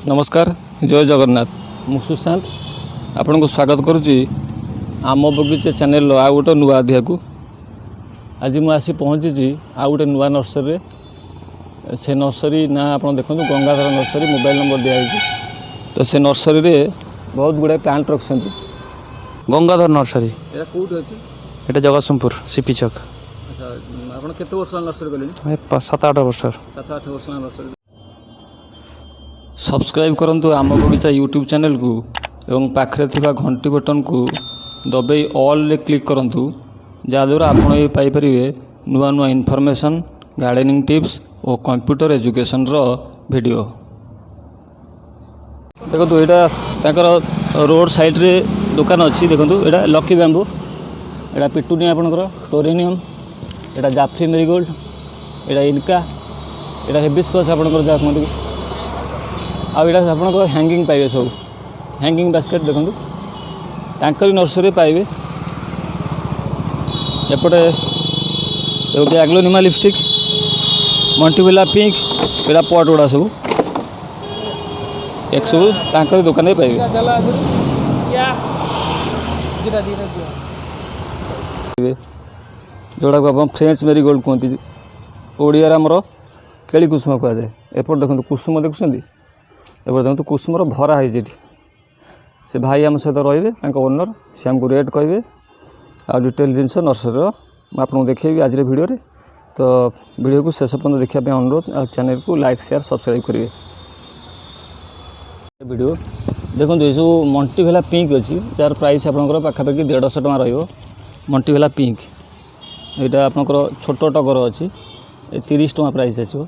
नमस्कार जय जगन्नाथ मु सुशांत आपण को स्वागत करुच्ची आम बगीचा चैनल आ गोटे नुआ अध्याय को आज मुझे आसी पहुँची आ गोटे नुआ नर्सरी से नर्सरी ना आप देखो गंगाधर नर्सरी मोबाइल नंबर दिखाई तो से नर्सरी रे बहुत गुड़ाए प्लांट रखुच्च गंगाधर नर्सरी यहाँ कौट अच्छे এটা जगतसिंहपुर सीपी चौक। अच्छा आप केते वर्ष नर्सरी कले 7-8 वर्ष 7-8 वर्ष नर्सरी सब्सक्राइब करंतु आम बगीचा यूट्यूब चैनल को एवं पाखरे थिबा घंटी बटन को दबाई ऑल रे क्लिक करंतु जहाँद्वारा आपण ये पाइपर नुआ नुआ इनफॉरमेशन गार्डनिंग टिप्स और कंप्यूटर एजुकेशन रो वीडियो देखो यहाँ रोड साइड रे दुकान अच्छी देखो यहाँ लकी बैम्बू यहाँ पिटुनिया आपंकर टोरेनियम यहाँ जाफ्री मेरीगोल्ड यहाँ इनका यहाँ हिबिस्कस आपंकर जहाँ कहते आईटा आपंकर हैंगिंग पाइबे सब हैंगिंग बास्केट देखो तांकरी नर्सरी पाइबे एपटे देखो एग्लोनिमा लिपस्टिक मल्टीविला पिंक यहाँ पट गुड़ा सब एक सब तांकरी दुकान में पाइबे जोड़ा को आप फ्रेंच मेरीगोल्ड कहते ओडिया आमर केली कुसुम कहुए एपट देखो कुसुम देखुं एपट देखो कुसुमर भरा है से भाई आम सहित रे ओनर से आमको रेट कहे आ डिटेल जिनस नर्सरी आपको देखी आज भिडियो तो वीडियो को शेष पर्यटन देखा अनुरोध आ चैनल को लाइक शेयर सब्सक्राइब करेंगे वीडियो देखो ये सब मल्टीवेला पिंक अच्छी यार प्राइस आपंकर पाखापाखि 150 टଙ୍କା रही मल्टीवेला पिंक यहाँ आपंकर छोट टगर अच्छी 30 टଙ୍କା प्राइस आसो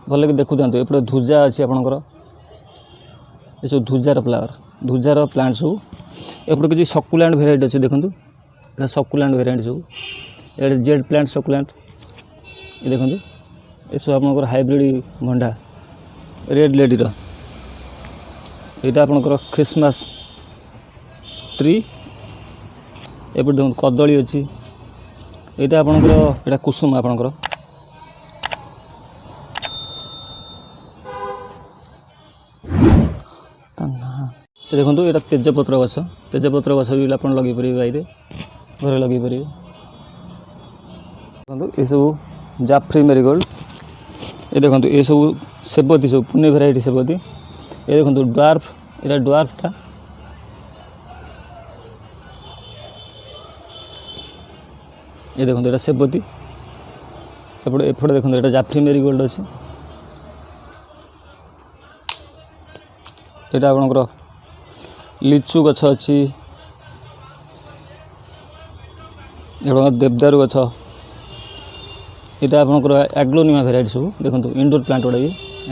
भल कि देखु था एपटे धुजा अच्छी आपंकर ये सब धुजार फ्लावर धुजार प्लांट सब एपटे किसी सकुलेंट भेराइटी अच्छे देखो यहाँ सकुलेंट भेराइटी सब ये जेड प्लांट सकुलेंट ये देखो ये सब आपंकर हाइब्रिड भंडा रेड लेडीर यहाँ आपंकर क्रिसमस ट्री एपटे देखो कदली अच्छी यहाँ आपंकर यहाँ कुसुम आपंकर देखो यहाँ तेजपत्र गछ गछ भी आप लगे पारे बाहर घर लगे पारे देखो ये सब जाफ्री मेरीगोल्ड ये देखो ये सब सेबती सब पुणे भेराइटी सेबती ये देखो ड्वार्फ यहाँ ड्वार्फटा ये देखो यहाँ सेबती एपटे एपटे देखो यहाँ जाफ्री मेरीगोल्ड अच्छे यहाँ आपंकर लिचु गछ अच्छी एवं देवदारू गछ यहाँ आपंकर एग्लोनिमा भेराइटी सब देखो इंडोर प्लांट गुड़ा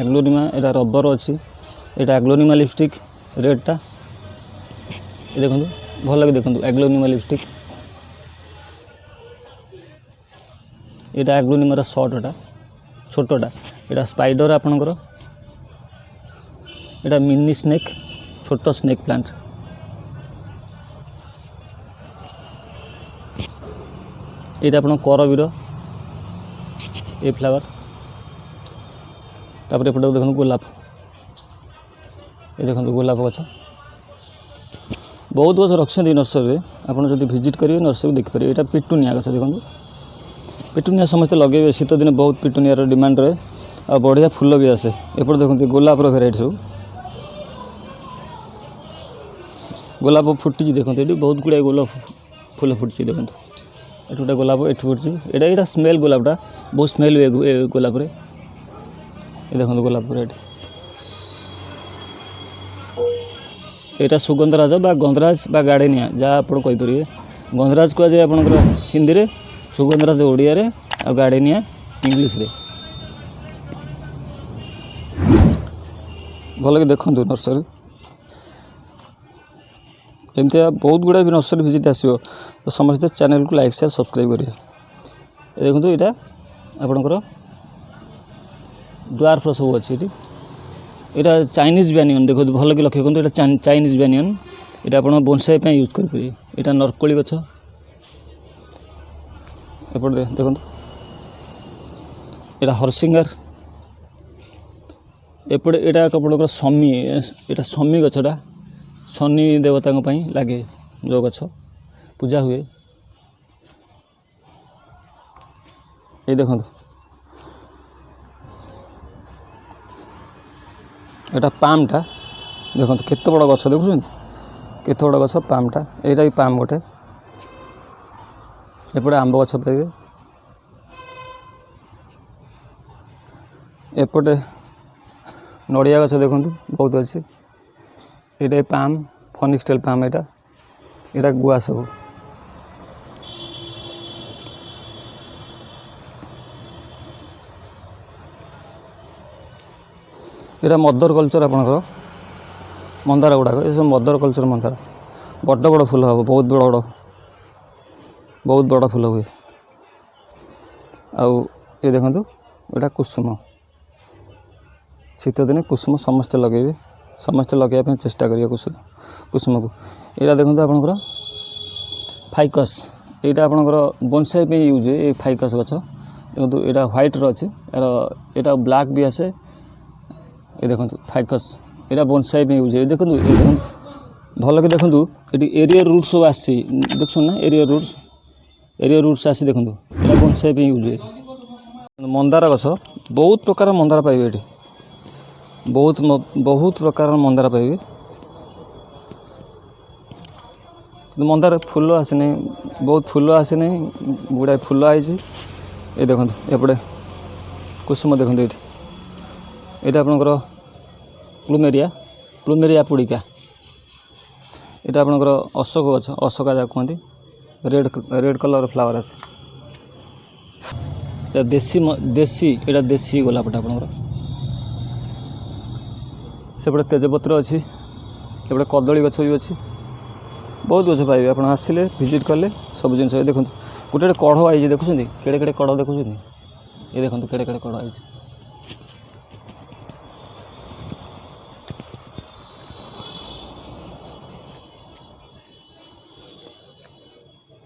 एग्लोनिमा यहाँ रबर अच्छी यहाँ एग्लोनिमा लिपस्टिक रेडटा ये देखो भल लगे देखो एग्लोनिमा लिपस्टिक यहाँ एग्लोनिमार सर्टटा छोटटा यहाँ स्पाइडर आपणकर यहाँ मिनी स्नेक छोट स्नेक प्लांट यहाँ आप करवीर ए फ्लावर तापर एपटे देखो गोलाप ये देखो गोलाप गछ बहुत गछ रखते नर्सरी आपड़ जो विजिट करेंगे नर्सरी देखिपारे यहाँ पिटुनिया गछ देखो पिटुनिया समस्त लगे शीत दिन बहुत पिटुनियार डिमांड रहे आ बढ़िया फूल भी आसे एपटे देखो गोलापर भेराइटी सब गोलाप फुटी देखो ये बहुत गुड़ाए गोलाप फूल फुटी देखो ये गोटे गोलाप ये फुटी यहाँ स्मेल गोलापटा बहुत स्मेल हुए गोलाप ये देखो गोलाप रेड यहाँ सुगंधराज बा गंधराज बा गार्डेनिया जहाँ आप कहींपर गंधराज कहुए आपंकर हिंदी में सुगंधराज ओडिया रे आ गार्डेनिया इंग्लिश रे भल कि देखो नर्सरी एमती बहुत गुड़ा भी नर्सरी विजिट आसो तो समस्त चैनल को लाइक शेयर सब्सक्राइब करेंगे देखो यहाँ आपंकर ड्वार्फ सब अच्छी यहाँ चाइनीज बैनियन देखो भल कि लक्ष्य करूँ यहाँ चाइनीज बैनियन यहाँ आप बोनसाई यूज करेंगे यहाँ नरकोली गछ एपटे देखो यहाँ हरसिंगार एपटे यहाँ आपंकर शमी यहाँ शमी गछटा शनि देवता लगे जो गछ पूजा हुए ये देखो यहाँ पामटा देखो केते बड़ गछ देखुं केते बड़ गछ पामटा यहाँ भी पाम गोटे एपटे आंब गछ पाइबे एपटे नड़िया गछ देखु बहुत अच्छी ये पाम फनिक्सटेल पाम यहाँ गुआ सब यहाँ मदर कल्चर आपंकर मंदार गुड़ाक ये सब मदर कल्चर मंदार बड़ बड़ फूल हम बहुत बड़ फूल हुए आउ ये देखो यहाँ कुसुम शीत दिन कुसुम समस्ते लगे समस्ते लगे चेष्टा करिए कुसुम को यहाँ देखो आपंकर फाइकस यहाँ आपंकर बोनसाई पे यूज हुए ये फाइकस गछ देखो यहाँ व्हाइट अच्छे यार यहाँ ब्लैक भी आसे ये देखो फाइकस यहाँ बोनसाई पे यूज है देखो ये देखो भल कि देखो ये एरिया रूट्स सब आसी देख ना एरिया रूट्स आसी देखो यहाँ बोनसाई पे यूज हुए मंदार गछ बहुत प्रकार मंदार पाइबे ये बहुत प्रकार मंदार पाइबे मंदार फूल आसी नहीं बहुत फूल आसी नहीं गुड़ाए फूल आई ये देखो एपटे कुसुम देखो ये आपंकर प्लुमेरिया पुड़िका यहाँ आपंकर अशोक गछ अशोका जहाँ कहते रेड कलर फ्लावर आसे यहाँ देशी गोलापटा आपंकर सेपटे तेजपत्र अच्छी एपटे कदली गछ भी अच्छी बहुत गछ पाइबे आप आसिले विजिट कले सब जिन देखो गोटे कढ़ आई देखुं केड़े केड़े कढ़ देखुं ये देखो केड़े केड़े कढ़ आई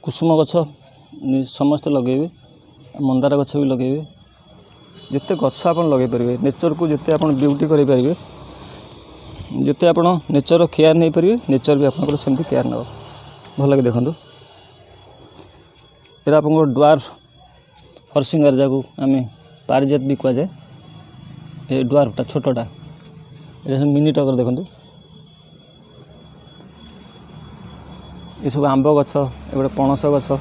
कुसुम गछ समस्ते लगे मंदार गछ भी लगे जिते गछ आप लगे पारे नेचर को जिते आप ब्यूटी करें जिते आप नेचर केयर नहीं पारे नेचर भी आप सेमती केयर नब भल लगे देखो यहाँ आप ड्वार्फ हरसिंगार जहाँ आम पारिजात भी कहुए ये ड्वार्फटा छोटा ये मिनी टगर देखो ये सब आंब गछ एपटे पणस गछ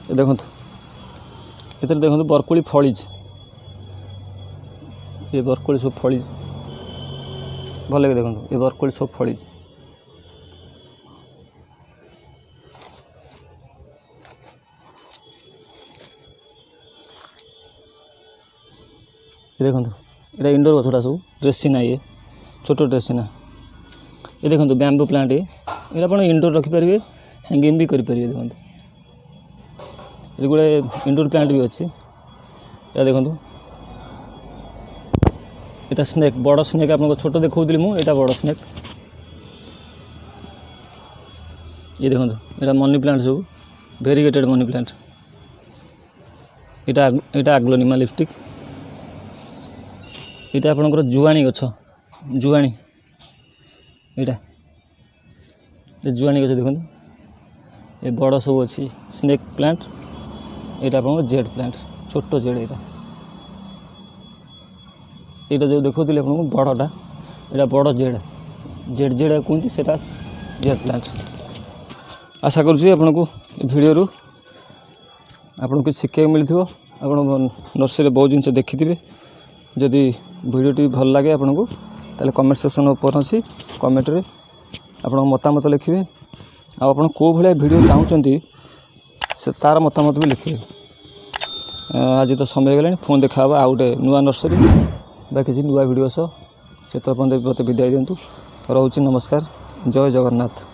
ये देखो ये देखो बरकोली फलीज ये बरकोली सब फलीज भल लगे देखो ये बरकोली सब फलीज ये देखो ये इंडोर गछटा सब ड्रेसिना ये छोट ड्रेसिना ये देखो बैम्बू प्लांट ये आप इंडोर रखिपारे हैंगिंग भी करें देखो ये गोटे इंडोर प्लांट भी अच्छी या देखो यहाँ स्नेक बड़ स्नेक आप छोट देखी मुझे बड़ स्नेक ये देखो यहाँ मनी प्लांट सब भेरीगेटेड मनी प्लांट यहाँ आग्लोनिमा लिपस्टिक यहाँ आपंकर जुआणी गछ जुआणी यहाँ जुआणी गछ देखो ये बड़ सब अच्छी स्नेक प्लांट यहाँ आप जेड प्लांट छोट जेड यहाँ जो देखो आपको बड़टा यहाँ बड़ जेड जेड जेड कहते से जेड प्लांट आशा करुँच आपन को भिडियो आपको कुछ शिक्षा मिलती आप नर्सरी बहुत जिन देखी जदि भिडियोटी भल लगे आपन को ताले कमेंट सेक्शन ओपन अच्छी कमेंट रे आप मतामत लिखे आप कौ भाया भिडियो चाहते से तार मतामत भी लिखे आज तो समय गला फोन देखा आउ गोटे नुआ नर्सरी बा किसी नुआ भिडियो सह से मत विदाय दिंतु रोचे नमस्कार जय जगन्नाथ।